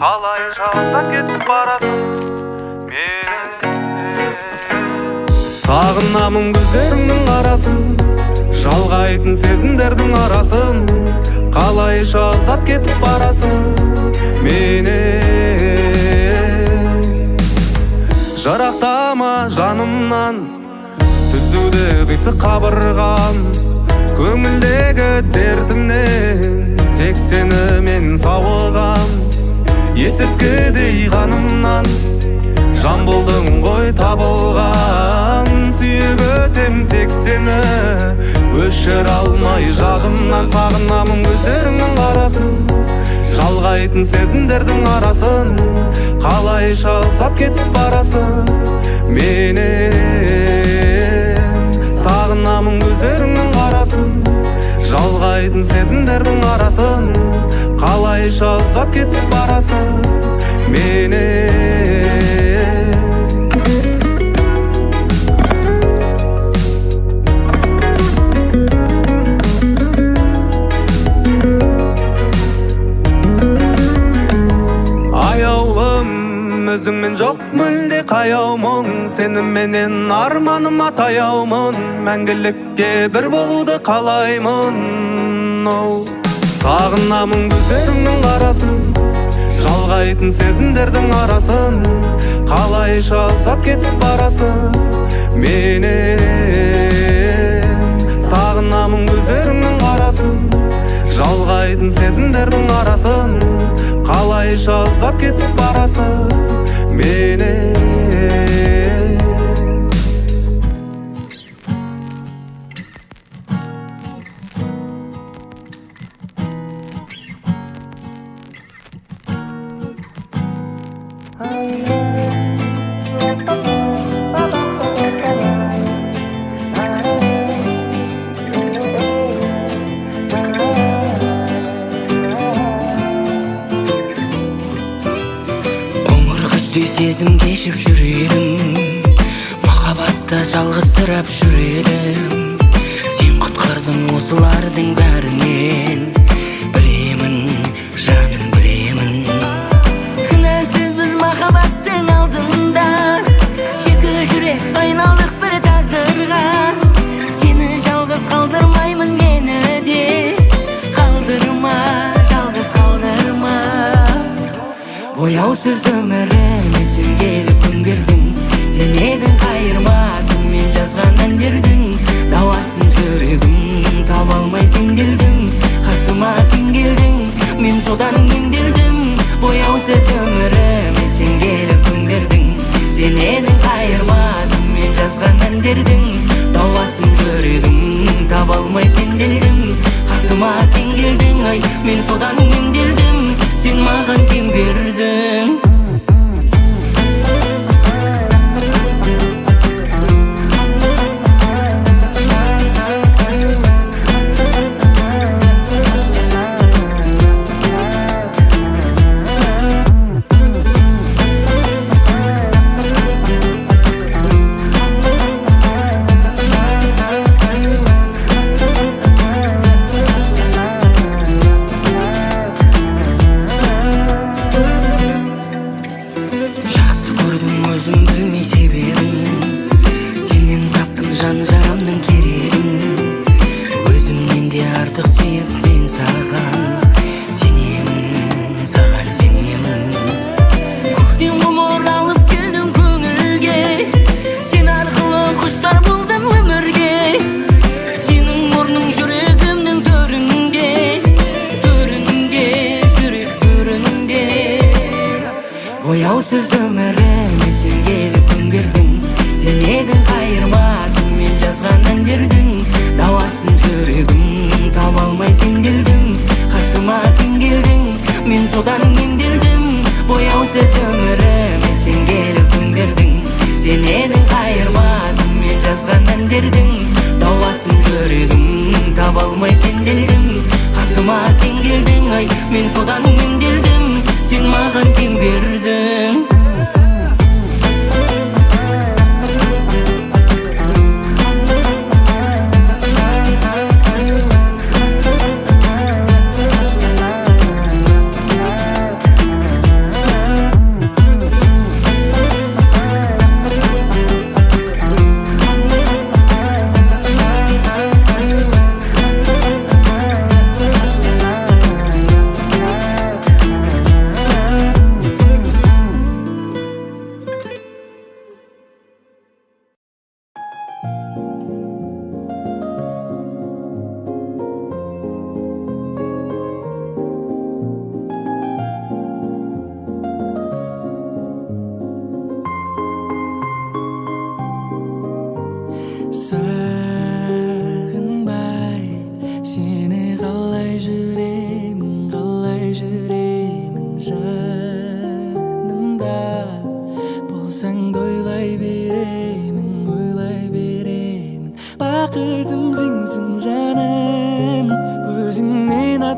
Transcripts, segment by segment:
Қалайша ұзап кетіп барасың мені. Сағынамын көздеріңнің арасын, жалғайтын сезімдердің арасын. Қалайша ұзап кетіп барасың мені. Жарақтама жанымнан, түзуде қисық қабырған. Көңілдегі дертімнен тек сені мен сауығам. Есірткідей қанымнан жан болдың ғой табылған. Сүйіп өтем тек сені, өшір алмай жадымнан. Сағынамын көздеріңнің арасын, жалғайтын сезімдердің арасын. Қалайша ұзап кетіп барасың менен. Сағынамын көздеріңнің арасын, жалғайтын сезімдердің арасын. Қалайша ұзап кетіп барасың менен. Өзіңмен жоқ мүлде қаяумын, сеніменен арманыма таяумын. Мәңгілікке бір болуды қалаймын. Сағынамын көздеріңнің арасын, жалғайтын сезімдердің арасын. Қалайша ұзап кетіп барасың менен. Сағынамын көздеріңнің арасын, жалғайтын сезімдердің арасын. Қалайша ұзап кетіп барасың менен. Сезім кешіп жүредім, махаббатта жалғызсырап жүредім. Сен құтқардың осылардың бәрінен, білемін, жаным білемін. Кінәсіз біз махаббаттың алдында, екі жүрек айналдық бір тағдырға. Сені жалғыз қалдырмаймын ені де, қалдырма, жалғыз қалдырма. Бояусыз өмірім сен келіп күн бердің. Сен едің қайырмасын, мен жазған әндердің дауасын жүрегім таба алмай сенделдім. Қасыма сен келдің, мен содан емделдім. Бояусыз өмірім сен келіп күн бердің. Сен едің қайырмасын, мен жазған әндердің дауасын жүрегім таба алмай сенделдім. Қасыма сен келдің, ай, мен содан емделдім. Сен маған кем бердің. Өзім білмей себебін, сенен таптың жан жарамның керегін. Өзімнен де артық сүйіп мен саған сенемін, саған сенемін. Көктен ғұмыр алып келдің көңілге, сен арқылы құштар болдым өмірге. Сенің орның жүрегімнің төрінде, төрінде, жүрек төрінде. Бояусыз өмірім сен келіп күн бердің. Сен едің қайырмасын, мен жазған әндердің дауасын жүрегім таба алмай сенделдім. Қасыма сен келдің, мен содан емделдім. Бояусыз өмірім сен келіп күн бердің. Сен едің қайырмасын, мен жазған әндердің дауасын жүрегім таба алмай сенделдім. Қасыма сен келдің, ай, мен содан емделдім. Сен маған кем бердің.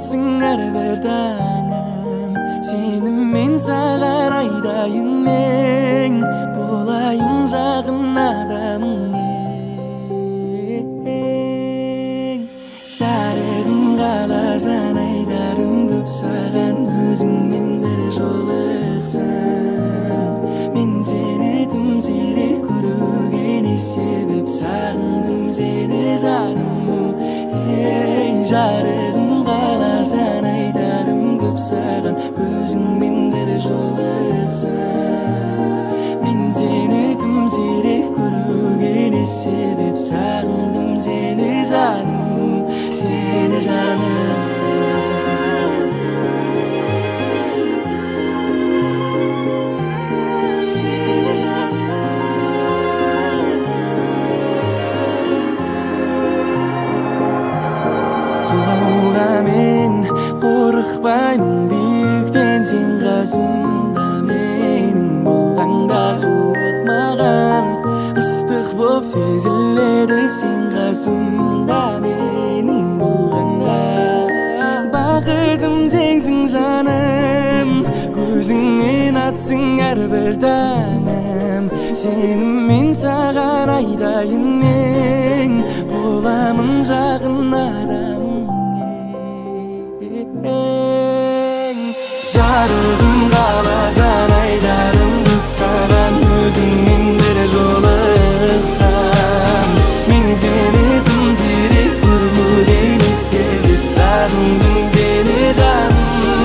atsың ар бір таңым. Сені мен саған айдайын мен, болайын жағын адамың ең. Жарығым қаласаң айдарым көп саған, өзіңмен бір жолықсам. Мен сені тым сирек көруге не себеп, сағындым сені жаным. Ей, жарығым қаласаң айдарым көп саған, өзіңмен бір жолықсам. Мен сені тым сирек көруге не себеп, сағындым сені жаным, сені жаным. Мен қорықпаймын биіктен, сен қасымда менің болғанда. Суық маған ыстық боп сезіледі, сен қасымда менің болғанда. Бақытым сенсің жаным, көзіңнен атсың әрбір таңым. Сені мен саған айдайын мен, боламын жақын адамың. Жарығым қаласаң айдарым көп саған, өзіңмен бір жолықсам. Мен сені тым сирек көруге не себеп, сағындым сені жаным.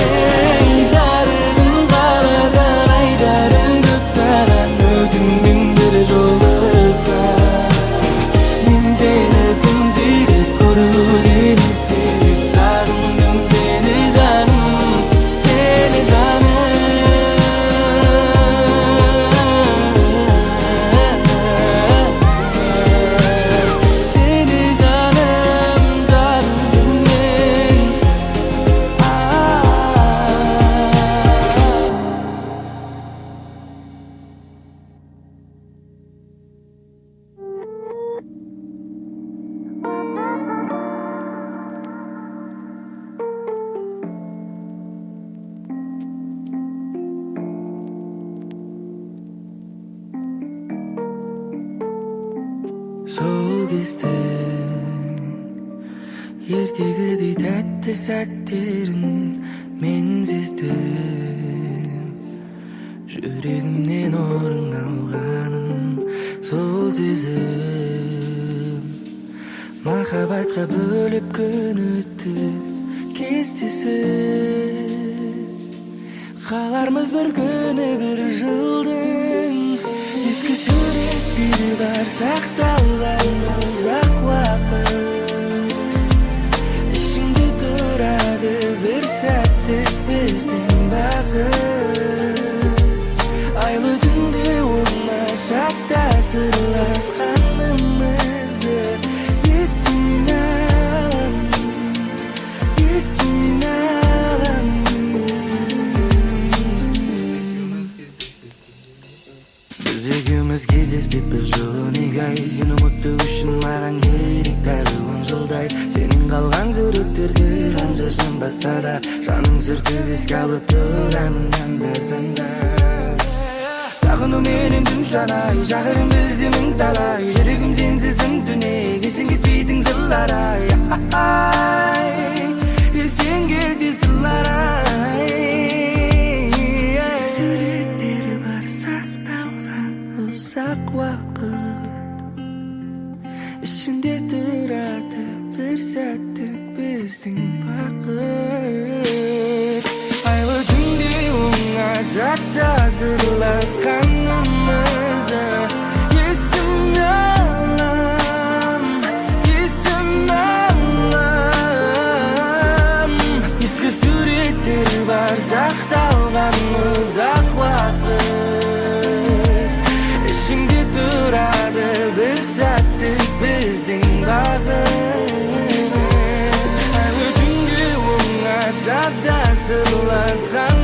Ей, жарығым қаласаң айдарым көп саған, өзіңмен бір жолықсам. Мен сені тым сирек көруге не себеп, сағындым сені жаным. Сол кездің ертегідей тәтті сәттерін мен сездім. Жүрегімнен орын алғанын сол сезім. Махаббатқа бөліп күн өтті кестесіп. Қалармыз бір күні бір жылдың, ескі суреттері бар сақталған ұзақ уақыт. Ішімде тұрады бір сәттік біздің бақыт. Айлы түнде оңашақта сырласқанымызды есіме аламын, есіме аламын. Біз екеуміз кездеспеп бір жыл неге ай, сені ұмыту үшін маған керек тағы 10 жылдай. Сенің қалған суреттерді қанша жанбаса да, жаның сүртіп еске алып тұрамын анда-санда. Сағыну менен түн жанай, шақырым бізде мың талай. Жүрегім сенсіз түн-түнек, естен кетпейтін сырлар ай. Естен кетпей сырлар ай. Ескі суреттері бар сақталған ұзақ уақыт. Ішінде тұрады бір сәттік біздің бақыт. Айлы түнде оңашақта сырласқанымызды есіме алам, есіме алам. Ескі суреттер бар сақталған ұзақ уақыт. Ішіңде тұрады бір сәттік біздің бақыт. Айлы түнде оңашақта сырласқан